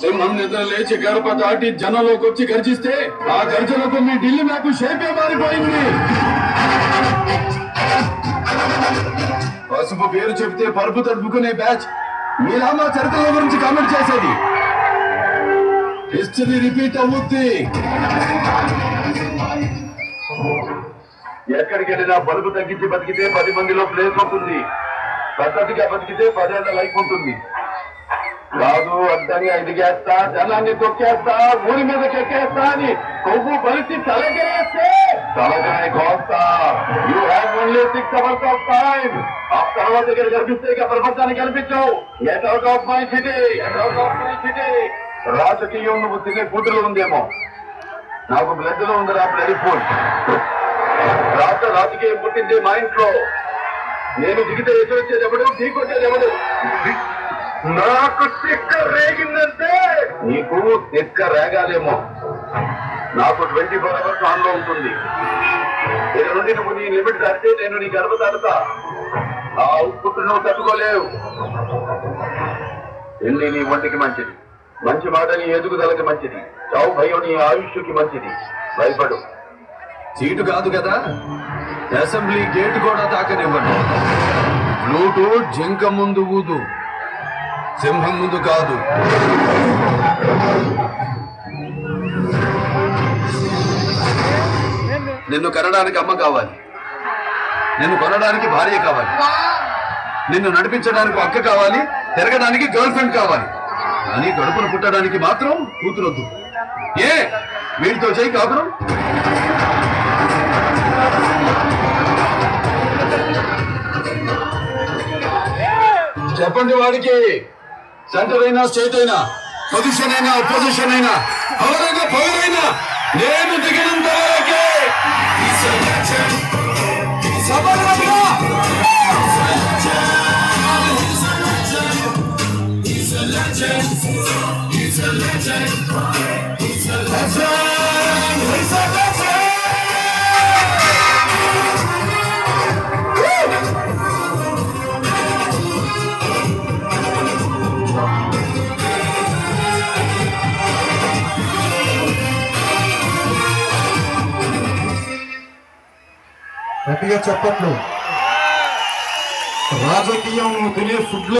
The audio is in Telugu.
సింహం నిద్ర లేచి గడప దాటి జనంలోకి వచ్చి గర్జిస్తే ఆ గర్జనకు మీ ఢిల్లీ మ్యాప్ షేపే మారిపోయింది. పసుపు పేరు చెప్తే పరుపు తడుపుకునే బ్యాచ్ మీరా మా చరిత్రల గురించి కామెంట్ చేసేది. హిస్టరీ రిపీట్ అవుద్ది. ఎక్కడికి వెళ్ళినా బలుపు తగ్గించి బతికితే 10 మందిలో ప్లేస్ ఉంటుంది. పద్ధతిగా బతికితే 10 ఏళ్ల లైఫ్ ఉంటుంది. కాదు అడ్డంగా ఎదిగేస్తా, జనాన్ని తొక్కేస్తా, ఊరి మీద కెక్కేస్తా అని కొవ్వు బలిసి తలగేస్తే తలగానే కోస్తా. You have only 6 hours of time. ఆ తర్వాత దగ్గర కనిపిస్తే ఇక ప్రపంచానికి కనిపించవు. Get out of my city, get out of my city. రాజకీయం నువ్వు తినే ఫుడ్లో ఉందేమో, నాకు బ్లడ్ లో ఉందిరా బ్లడ్ ఫుడ్. రాజకీయం పుట్టింది మా ఇంట్లో. నేను దిగితే ఎదురొచ్చేది ఎవడు, ఢీకొచ్చేది ఎవడు. నాకు తిక్క రేగిందంటే నీకు తిక్క రేగాలేమో. నాకు 24 hours ఆన్ లో ఉంటుంది. నేను నుండి నువ్వు నీ లిమిట్ దాటితే నేను నీ గర్భ దాటుతా. ఆ ఉప్పుట్టు నువ్వు తట్టుకోలేవు. ఎన్ని నీ ఒంటికి మంచిది, మంచి మాట నీ ఎదుగుదలకి మంచిది, చావు భయం నీ ఆయుష్కి మంచిది. భయపడు. సీటు కాదు కదా, అసెంబ్లీ గేట్ కూడా తాకనివ్వండి. ఫ్లూటు జింక ముందు ఊదు, సింహం ముందు కాదు. నిన్ను కనడానికి అమ్మ కావాలి, నిన్ను కొనడానికి భార్య కావాలి, నిన్ను నడిపించడానికి అక్క కావాలి, తిరగడానికి గర్ల్ ఫ్రెండ్ కావాలి. కానీ కడుపును పుట్టడానికి మాత్రం కూతురొద్దు. ఏ వీడితో చేయి కాపురం. చెప్పండి వాడికి, సెంటర్ అయినా స్టేట్ అయినా, పొజిషన్ అయినా అపోజిషన్ అయినా, ఎవరైనా పవరైనా నేను దిగినంత వరకే. గట్టిగా చెప్పట్లు. రాజకీయం తినే ఫుడ్